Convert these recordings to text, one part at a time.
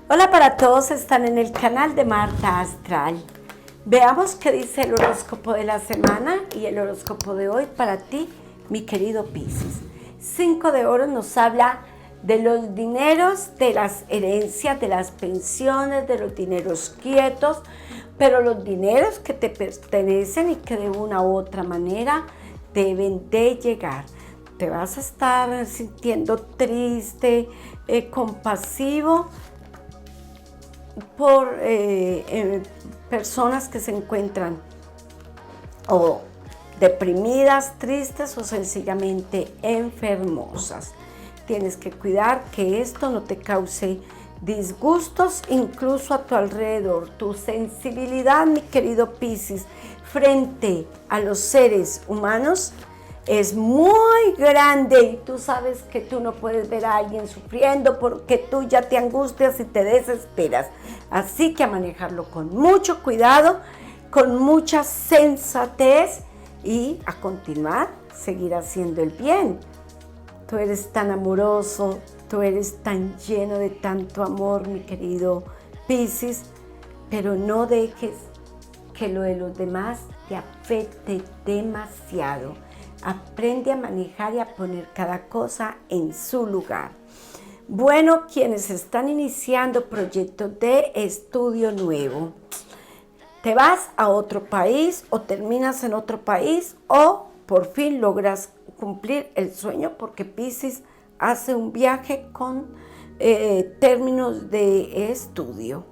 Hola para todos, están en el canal de Marta Astral. Veamos qué dice el horóscopo de la semana y el horóscopo de hoy para ti, mi querido Piscis. 5 de oro nos habla de los dineros, de las herencias, de las pensiones, de los dineros quietos, pero los dineros que te pertenecen y que de una u otra manera deben de llegar. Te vas a estar sintiendo triste, compasivo por personas que se encuentran o deprimidas, tristes o sencillamente enfermosas. Tienes que cuidar que esto no te cause disgustos incluso a tu alrededor. Tu sensibilidad, mi querido Piscis, frente a los seres humanos es muy grande y tú sabes que tú no puedes ver a alguien sufriendo porque tú ya te angustias y te desesperas. Así que a manejarlo con mucho cuidado, con mucha sensatez y a continuar, seguir haciendo el bien. Tú eres tan amoroso, tú eres tan lleno de tanto amor, mi querido Piscis, pero no dejes que lo de los demás te afecte demasiado. Aprende a manejar y a poner cada cosa en su lugar. Bueno, quienes están iniciando proyectos de estudio nuevo, te vas a otro país o terminas en otro país o por fin logras cumplir el sueño porque Piscis hace un viaje con términos de estudio.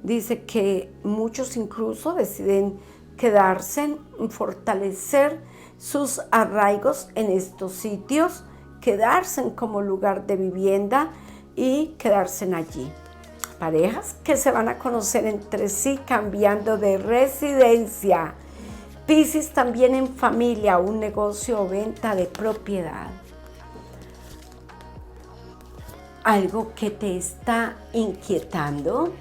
Dice que muchos incluso deciden quedarse, fortalecer sus arraigos en estos sitios, quedarse como lugar de vivienda y quedarse allí. Parejas que se van a conocer entre sí cambiando de residencia. Piscis también en familia, un negocio o venta de propiedad. Algo que te está inquietando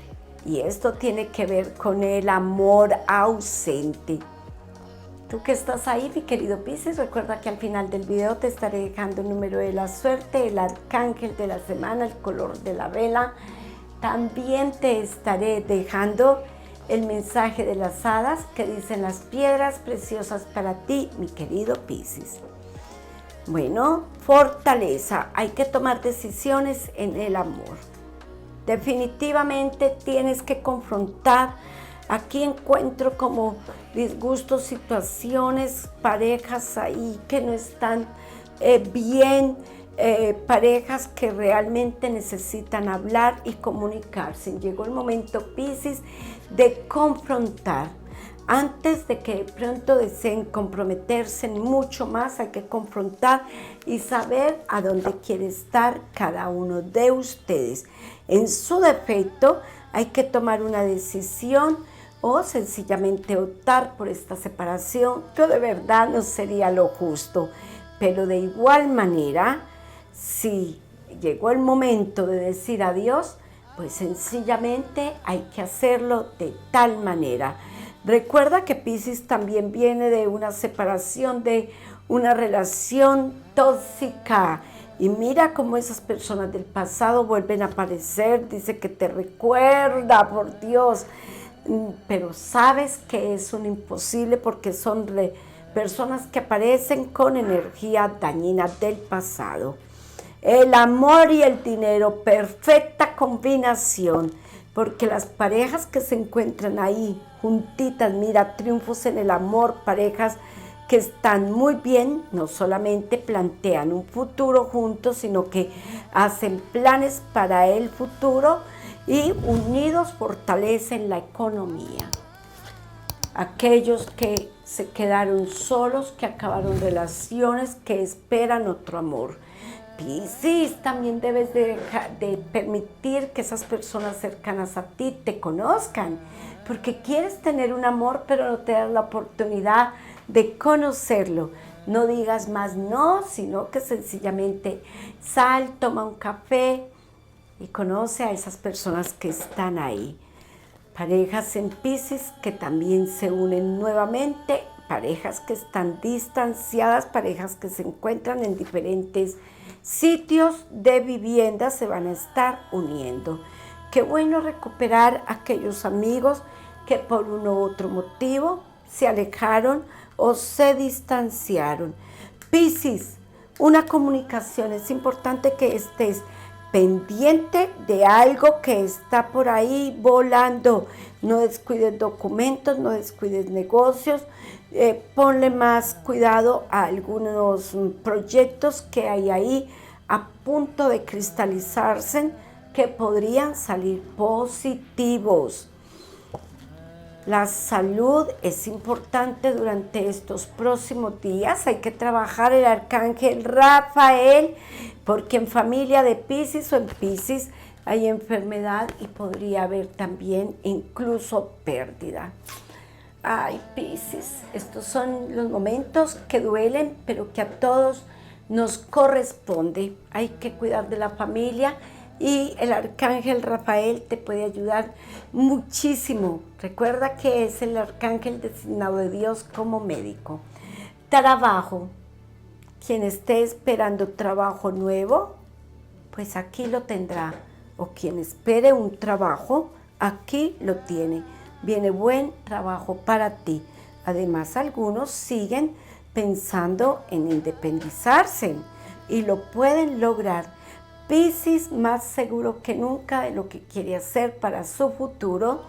y esto tiene que ver con el amor ausente. Tú que estás ahí, mi querido Piscis, recuerda que al final del video te estaré dejando el número de la suerte, el arcángel de la semana, el color de la vela. También te estaré dejando el mensaje de las hadas que dicen las piedras preciosas para ti, mi querido Piscis. Bueno, fortaleza, hay que tomar decisiones en el amor. Definitivamente tienes que confrontar. Aquí encuentro como disgustos, situaciones, parejas ahí que no están bien, parejas que realmente necesitan hablar y comunicarse. Llegó el momento, Piscis, de confrontar. Antes de que de pronto deseen comprometerse mucho más, hay que confrontar y saber a dónde quiere estar cada uno de ustedes. En su defecto, hay que tomar una decisión o sencillamente optar por esta separación, que de verdad no sería lo justo. Pero de igual manera, si llegó el momento de decir adiós, pues sencillamente hay que hacerlo de tal manera. Recuerda que Piscis también viene de una separación, de una relación tóxica. Y mira cómo esas personas del pasado vuelven a aparecer. Dice que te recuerda, por Dios. Pero sabes que es un imposible porque son personas que aparecen con energía dañina del pasado. El amor y el dinero, perfecta combinación, porque las parejas que se encuentran ahí juntitas, mira, triunfos en el amor, parejas que están muy bien, no solamente plantean un futuro juntos, sino que hacen planes para el futuro y unidos fortalecen la economía. Aquellos que se quedaron solos, que acabaron relaciones, que esperan otro amor. Piscis, también debes de permitir que esas personas cercanas a ti te conozcan, porque quieres tener un amor, pero no te das la oportunidad de conocerlo. No digas más no, sino que sencillamente sal, toma un café y conoce a esas personas que están ahí. Parejas en Piscis que también se unen nuevamente, parejas que están distanciadas, parejas que se encuentran en diferentes sitios de vivienda se van a estar uniendo. Qué bueno recuperar a aquellos amigos que por uno u otro motivo se alejaron o se distanciaron. Piscis, una comunicación, es importante que estés pendiente de algo que está por ahí volando. No descuides documentos, no descuides negocios, ponle más cuidado a algunos proyectos que hay ahí a punto de cristalizarse que podrían salir positivos. La salud es importante durante estos próximos días. Hay que trabajar el arcángel Rafael, porque en familia de Piscis o en Piscis hay enfermedad y podría haber también incluso pérdida. Ay, Piscis, estos son los momentos que duelen, pero que a todos nos corresponde. Hay que cuidar de la familia. Y el arcángel Rafael te puede ayudar muchísimo. Recuerda que es el arcángel designado de Dios como médico. Trabajo. Quien esté esperando trabajo nuevo, pues aquí lo tendrá. O quien espere un trabajo, aquí lo tiene. Viene buen trabajo para ti. Además, algunos siguen pensando en independizarse y lo pueden lograr. Piscis más seguro que nunca de lo que quiere hacer para su futuro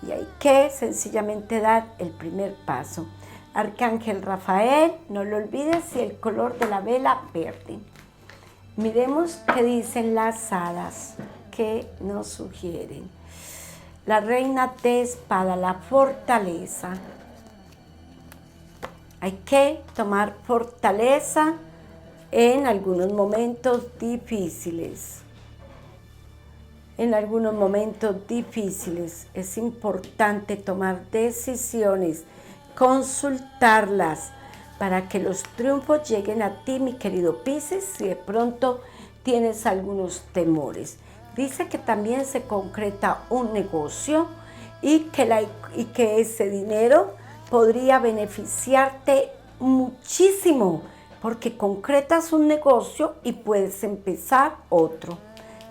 y hay que sencillamente dar el primer paso. Arcángel Rafael, no lo olvides, y el color de la vela verde. Miremos qué dicen las hadas, qué nos sugieren. La reina de espada, la fortaleza. Hay que tomar fortaleza en algunos momentos difíciles. En algunos momentos difíciles es importante tomar decisiones, consultarlas para que los triunfos lleguen a ti, mi querido Piscis, si de pronto tienes algunos temores. Dice que también se concreta un negocio y que ese dinero podría beneficiarte muchísimo, porque concretas un negocio y puedes empezar otro.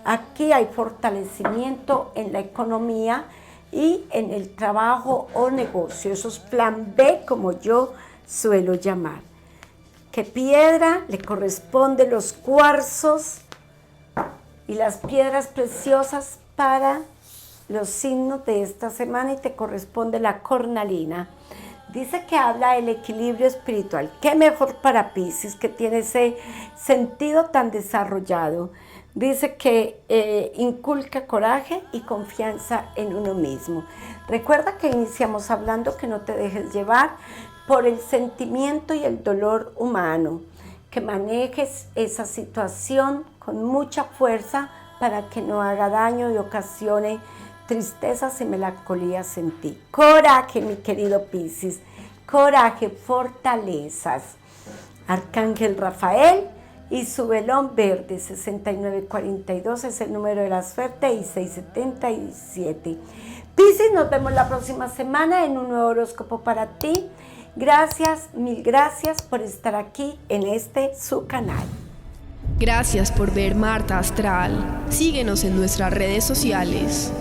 Aquí hay fortalecimiento en la economía y en el trabajo o negocio. Eso es plan B, como yo suelo llamar. ¿Qué piedra le corresponde? Los cuarzos y las piedras preciosas para los signos de esta semana, y te corresponde la cornalina. Dice que habla del equilibrio espiritual. ¿Qué mejor para Piscis, que tiene ese sentido tan desarrollado? Dice que inculca coraje y confianza en uno mismo. Recuerda que iniciamos hablando que no te dejes llevar por el sentimiento y el dolor humano, que manejes esa situación con mucha fuerza para que no haga daño y ocasione tristezas y melancolías en ti. Coraje, mi querido Piscis, coraje, fortalezas. Arcángel Rafael y su velón verde, 6942 es el número de la suerte y 677. Piscis, nos vemos la próxima semana en un nuevo horóscopo para ti. Gracias, mil gracias por estar aquí en su canal. Gracias por ver Marta Astral. Síguenos en nuestras redes sociales.